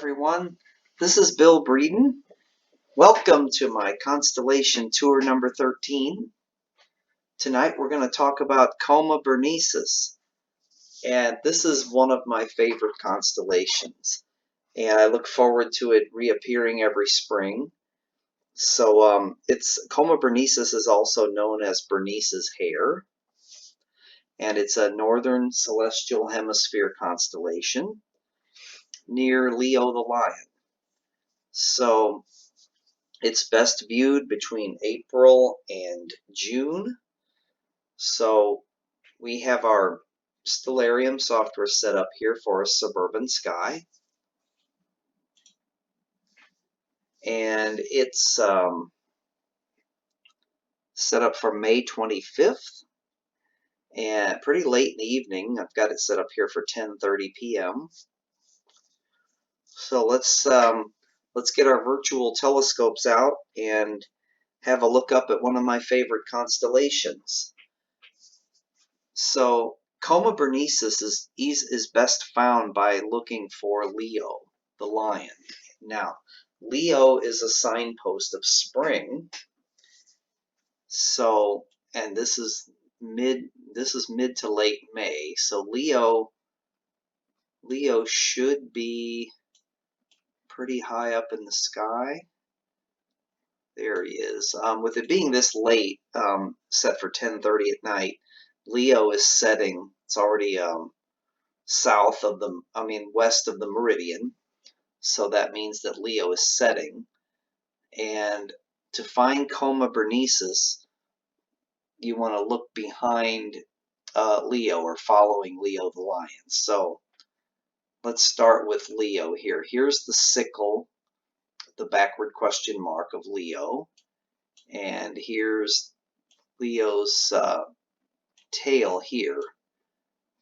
everyone. This is Bill Breeden. Welcome to my Constellation Tour number 13. Tonight we're going to talk about Coma Berenices. And this is one of my favorite constellations. And I look forward to it reappearing every spring. So Coma Berenices is also known as Bernice's hair. And it's a northern celestial hemisphere constellation near Leo the Lion. So it's best viewed between April and June. So we have our Stellarium software set up here for a suburban sky. And it's set up for May 25th and pretty late in the evening. I've got it set up here for 10:30 p.m. So let's get our virtual telescopes out and have a look up at one of my favorite constellations. So Coma Berenices is best found by looking for Leo, the lion. Now, Leo is a signpost of spring. So, and this is mid to late May. So Leo should be pretty high up in the sky. There he is. With it being this late, set for 10:30 at night, Leo is setting. It's already west of the meridian. So that means that Leo is setting. And to find Coma Berenices, you want to look behind Leo or following Leo the lion. So let's start with Leo here. Here's the sickle, the backward question mark of Leo. And here's Leo's tail here.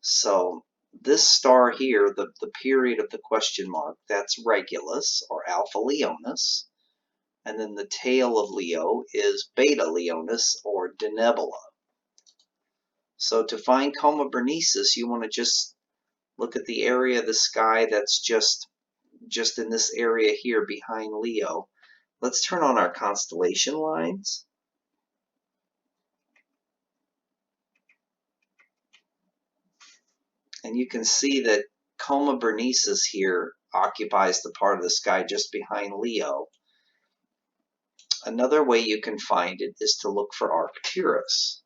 So this star here, the period of the question mark, that's Regulus or Alpha Leonis. And then the tail of Leo is Beta Leonis or Denebula. So to find Coma Berenices, you want to just look at the area of the sky that's just in this area here behind Leo. Let's turn on our constellation lines. And you can see that Coma Berenices here occupies the part of the sky just behind Leo. Another way you can find it is to look for Arcturus.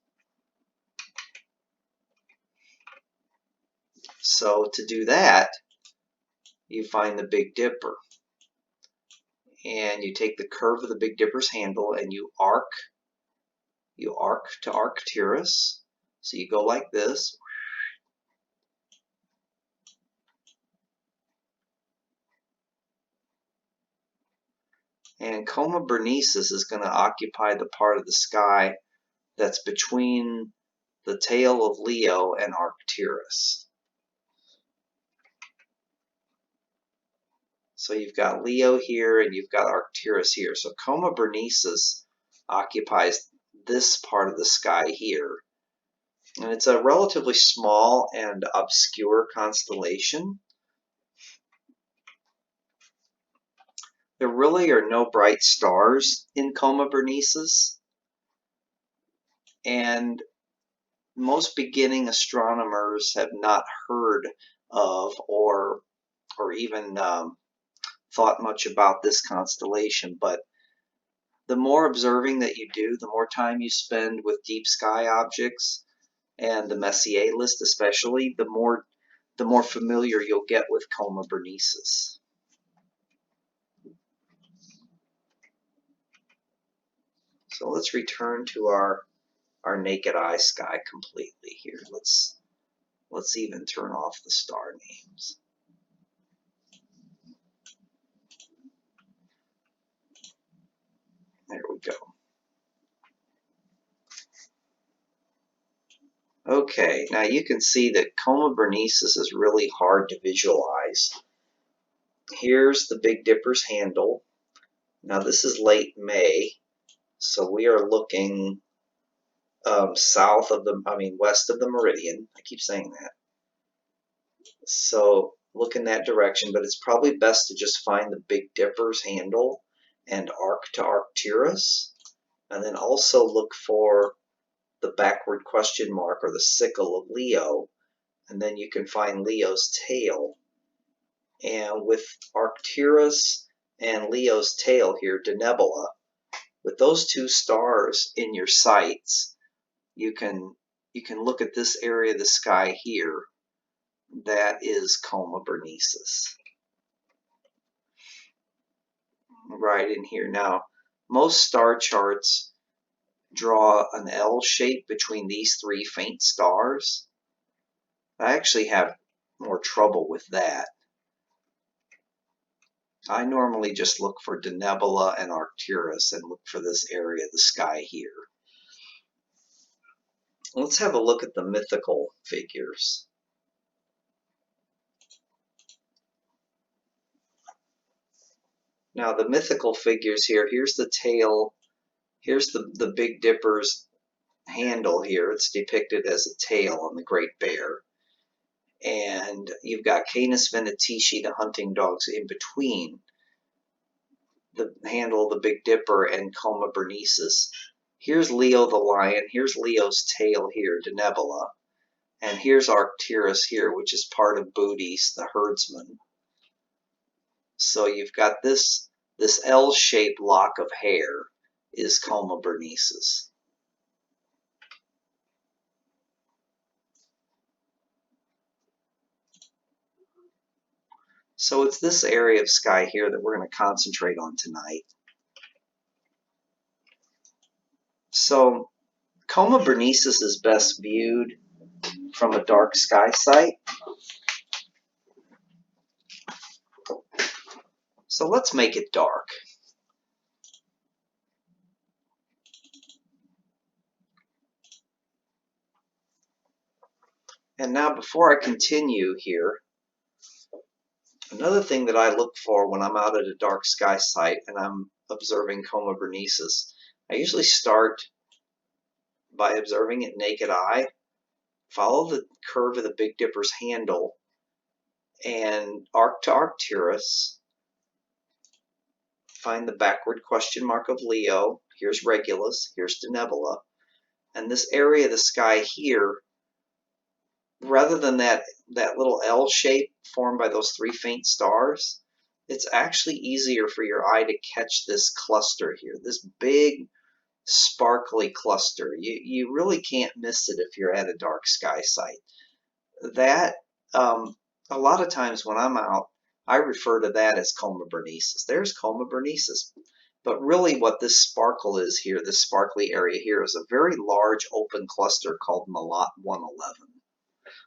So to do that, you find the Big Dipper. And you take the curve of the Big Dipper's handle and you arc to Arcturus. So you go like this. And Coma Berenices is going to occupy the part of the sky that's between the tail of Leo and Arcturus. So you've got Leo here and you've got Arcturus here. So Coma Berenices occupies this part of the sky here. And it's a relatively small and obscure constellation. There really are no bright stars in Coma Berenices. And most beginning astronomers have not heard of or even thought much about this constellation. But the more observing that you do, the more time you spend with deep sky objects, and the Messier list especially, the more familiar you'll get with Coma Berenices. So let's return to our naked eye sky completely here. Let's even turn off the star names. There we go. Okay, now you can see that Coma Berenices is really hard to visualize. Here's the Big Dipper's handle. Now this is late May, so we are looking west of the meridian. I keep saying that. So look in that direction, but it's probably best to just find the Big Dipper's handle and arc to Arcturus, and then also look for the backward question mark or the sickle of Leo, and then you can find Leo's tail. And with Arcturus and Leo's tail here, Denebula, with those two stars in your sights, you can look at this area of the sky here. That is Coma Berenices. Right in here. Now, most star charts draw an L shape between these three faint stars. I actually have more trouble with that. I normally just look for Denebula and Arcturus and look for this area of the sky here. Let's have a look at the mythical figures. Now the mythical figures here, here's the tail, here's the Big Dipper's handle here. It's depicted as a tail on the Great Bear. And you've got Canis Venatici, the hunting dogs, in between the handle of the Big Dipper and Coma Berenices. Here's Leo the lion, here's Leo's tail here, Denebula, and here's Arcturus here, which is part of Bootes, the herdsman. So you've got this L-shaped lock of hair is Coma Berenices. So it's this area of sky here that we're going to concentrate on tonight. So Coma Berenices is best viewed from a dark sky sight. So let's make it dark. And now before I continue here, another thing that I look for when I'm out at a dark sky site and I'm observing Coma Berenices, I usually start by observing it naked eye, follow the curve of the Big Dipper's handle, and arc to Arcturus, find the backward question mark of Leo, here's Regulus, here's Denebula, and this area of the sky here, rather than that little L shape formed by those three faint stars, it's actually easier for your eye to catch this cluster here, this big sparkly cluster. You really can't miss it if you're at a dark sky site. That, a lot of times when I'm out, I refer to that as Coma Berenices. There's Coma Berenices. But really what this sparkle is here, this sparkly area here, is a very large open cluster called Malat 111.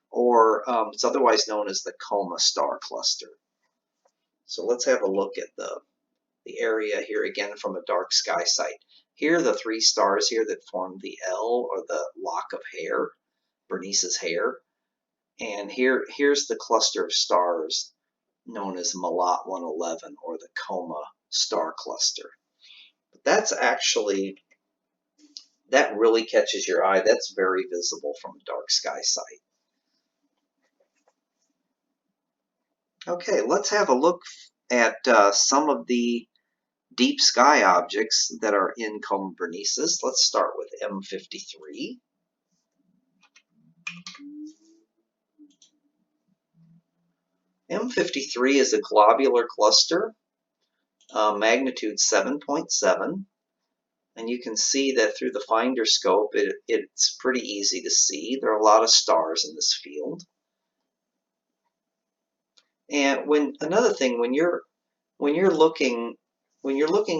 Or it's otherwise known as the Coma star cluster. So let's have a look at the area here again from a dark sky site. Here are the three stars here that form the L, or the lock of hair, Bernice's hair. And here's the cluster of stars known as Malat 111, or the Coma star cluster. But that's actually, that really catches your eye. That's very visible from a dark sky site. Okay, let's have a look at some of the deep sky objects that are in Coma Berenices. Let's start with M53. M53 is a globular cluster, magnitude 7.7, and you can see that through the finder scope it's pretty easy to see. There are a lot of stars in this field. And another thing, when you're looking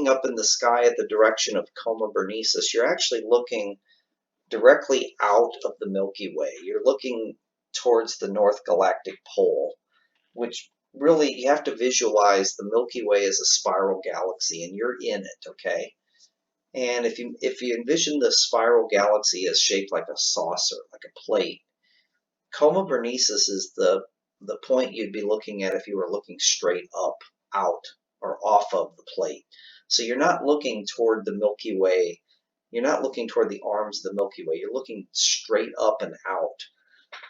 up in the sky at the direction of Coma Berenices, you're actually looking directly out of the Milky Way. You're looking towards the North Galactic Pole, which really you have to visualize the Milky Way as a spiral galaxy, and you're in it, okay? And if you envision the spiral galaxy as shaped like a saucer, like a plate, Coma Berenices is the point you'd be looking at if you were looking straight up, out, or off of the plate. So you're not looking toward the Milky Way. You're not looking toward the arms of the Milky Way. You're looking straight up and out.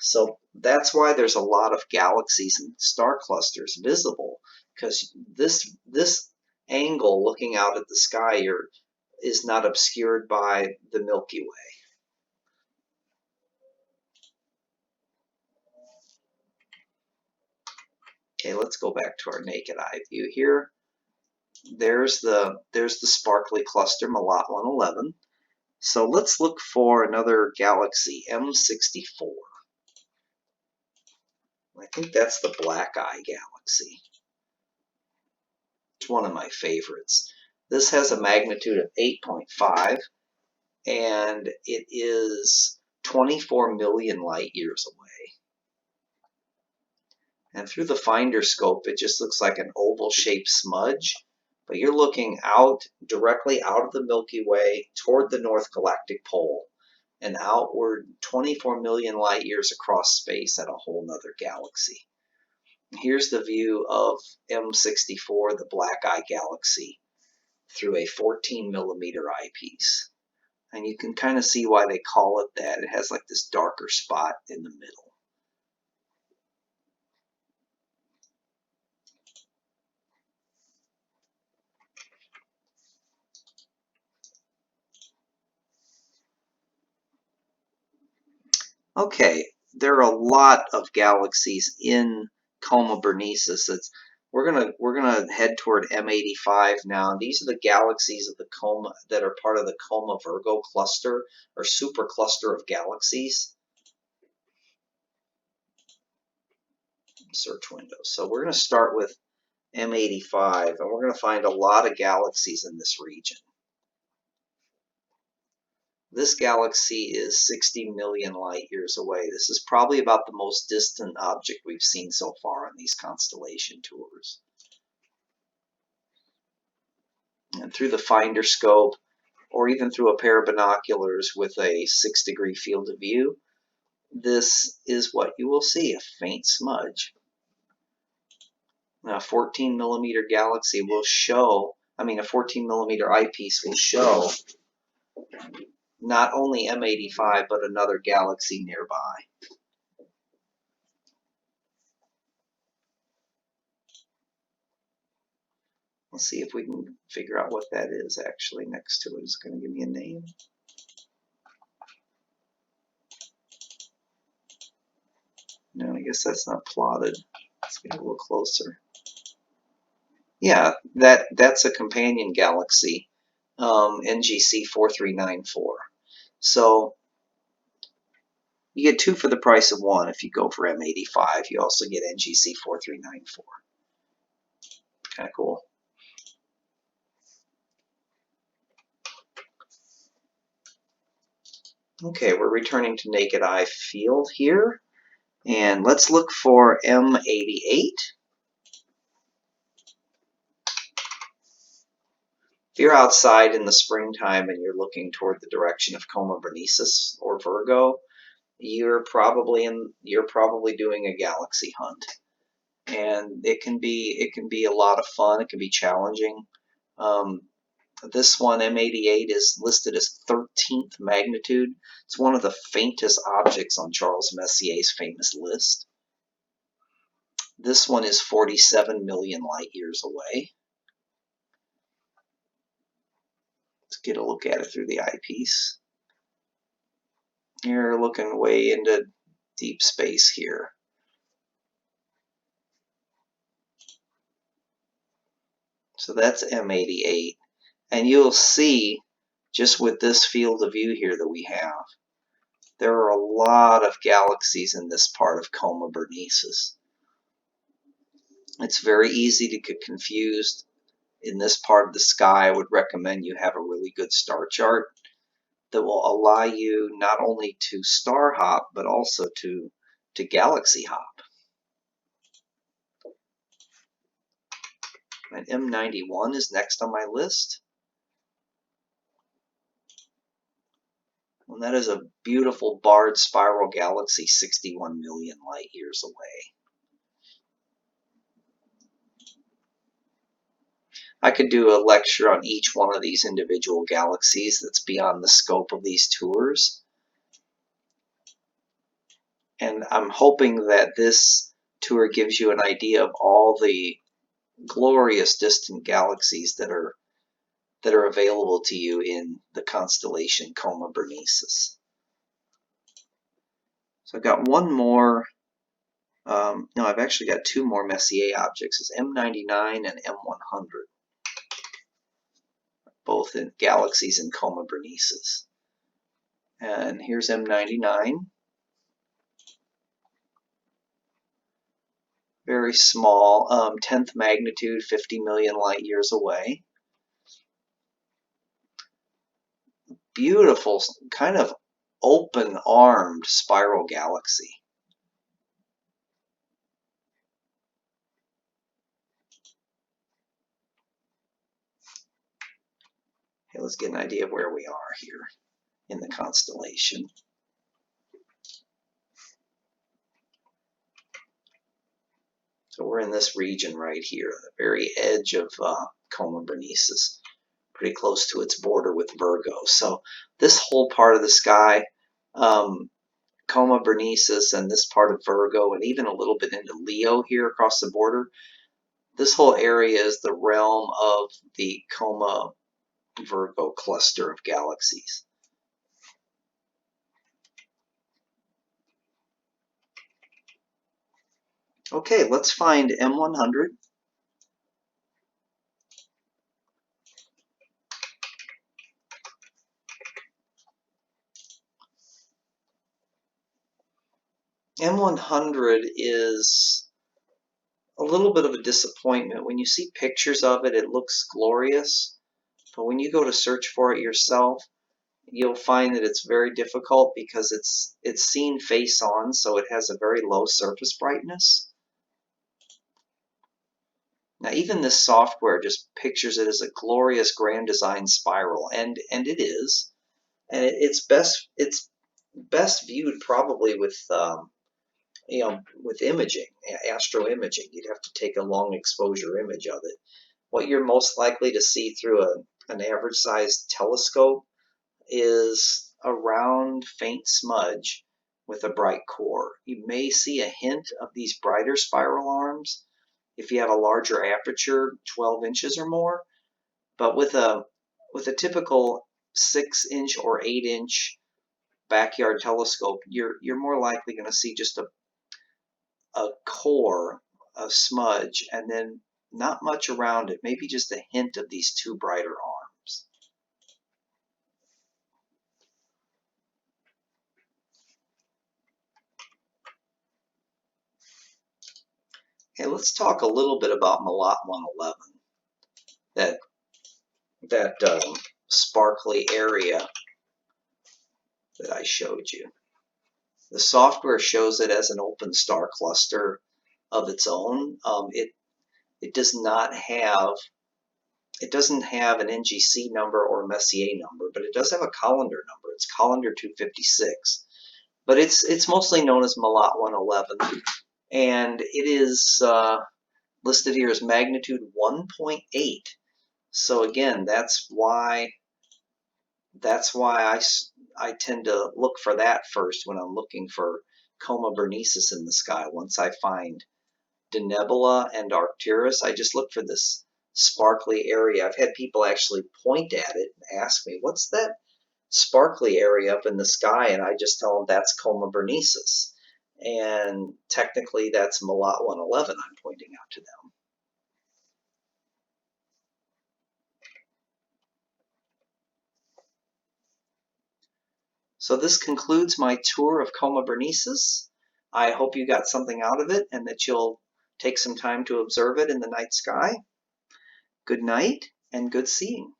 So that's why there's a lot of galaxies and star clusters visible, because this angle looking out at the sky is not obscured by the Milky Way. Okay, let's go back to our naked eye view here. There's the sparkly cluster Melat 111. So let's look for another galaxy, M64. I think that's the Black Eye galaxy. It's one of my favorites. This has a magnitude of 8.5, and it is 24 million light years away. And through the finder scope, it just looks like an oval-shaped smudge, but you're looking out, directly out of the Milky Way toward the North Galactic Pole, and outward 24 million light years across space at a whole nother galaxy. Here's the view of M64, the Black Eye galaxy, through a 14 millimeter eyepiece. And you can kind of see why they call it that. It has like this darker spot in the middle. Okay, there are a lot of galaxies in Coma Berenices. We're gonna head toward M85 now. These are the galaxies of the Coma that are part of the Coma Virgo cluster or supercluster of galaxies. Search window. So we're going to start with M85, and we're going to find a lot of galaxies in this region. This galaxy is 60 million light years away. This is probably about the most distant object we've seen so far on these constellation tours. And through the finder scope, or even through a pair of binoculars with a 6-degree field of view, this is what you will see, a faint smudge. Now, a 14 millimeter galaxy will show, a 14 millimeter eyepiece will show not only M85, but another galaxy nearby. Let's see if we can figure out what that is actually next to it. It's going to give me a name. No, I guess that's not plotted. Let's get a little closer. Yeah, that's a companion galaxy, NGC 4394. So you get 2 for the price of 1 if you go for M85. You also get NGC 4394. Kind of cool. Okay, we're returning to naked eye field here, and let's look for M88. If you're outside in the springtime and you're looking toward the direction of Coma Berenices or Virgo, you're probably doing a galaxy hunt, and it can be a lot of fun. It can be challenging. This one, M88, is listed as 13th magnitude. It's one of the faintest objects on Charles Messier's famous list. This one is 47 million light years away. Let's get a look at it through the eyepiece. You're looking way into deep space here. So that's M88. And you'll see, just with this field of view here that we have, there are a lot of galaxies in this part of Coma Berenices. It's very easy to get confused in this part of the sky. I would recommend you have a really good star chart that will allow you not only to star hop, but also to galaxy hop. And M91 is next on my list. And that is a beautiful barred spiral galaxy 61 million light years away. I could do a lecture on each one of these individual galaxies. That's beyond the scope of these tours. And I'm hoping that this tour gives you an idea of all the glorious distant galaxies that are available to you in the constellation Coma Berenices. So I've got one more. No, I've actually got two more Messier objects. It's M99 and M100, both in galaxies in Coma Berenices. And here's M99. Very small, 10th magnitude, 50 million light years away. Beautiful, kind of open-armed spiral galaxy. Okay, let's get an idea of where we are here in the constellation. So we're in this region right here, the very edge of Coma Berenices, pretty close to its border with Virgo. So this whole part of the sky, Coma Berenices and this part of Virgo, and even a little bit into Leo here across the border, this whole area is the realm of the Coma Virgo cluster of galaxies. Okay, let's find M100. M100 is a little bit of a disappointment. When you see pictures of it, it looks glorious, but when you go to search for it yourself, you'll find that it's very difficult because it's seen face on, so it has a very low surface brightness. Now, even this software just pictures it as a glorious grand design spiral, and it is, and it's best viewed probably with with imaging, astro imaging. You'd have to take a long exposure image of it. What you're most likely to see through an average sized telescope is a round, faint smudge with a bright core. You may see a hint of these brighter spiral arms if you have a larger aperture, 12 inches or more, but with a typical 6-inch or 8-inch backyard telescope, you're more likely going to see just a core, a smudge, and then not much around it, maybe just a hint of these two brighter arms. Okay, let's talk a little bit about Melat 111, that sparkly area that I showed you. The software shows it as an open star cluster of its own. It doesn't have an NGC number or a Messier number, but it does have a colander number. It's colander 256. But it's mostly known as Melat 111, and it is listed here as magnitude 1.8. So again, that's why I tend to look for that first when I'm looking for Coma Berenices in the sky. Once I find Denebula and Arcturus, I just look for this sparkly area. I've had people actually point at it and ask me, what's that sparkly area up in the sky? And I just tell them that's Coma Berenices. And technically that's Melat 111 I'm pointing out to them. So this concludes my tour of Coma Berenices. I hope you got something out of it and that you'll take some time to observe it in the night sky. Good night and good seeing.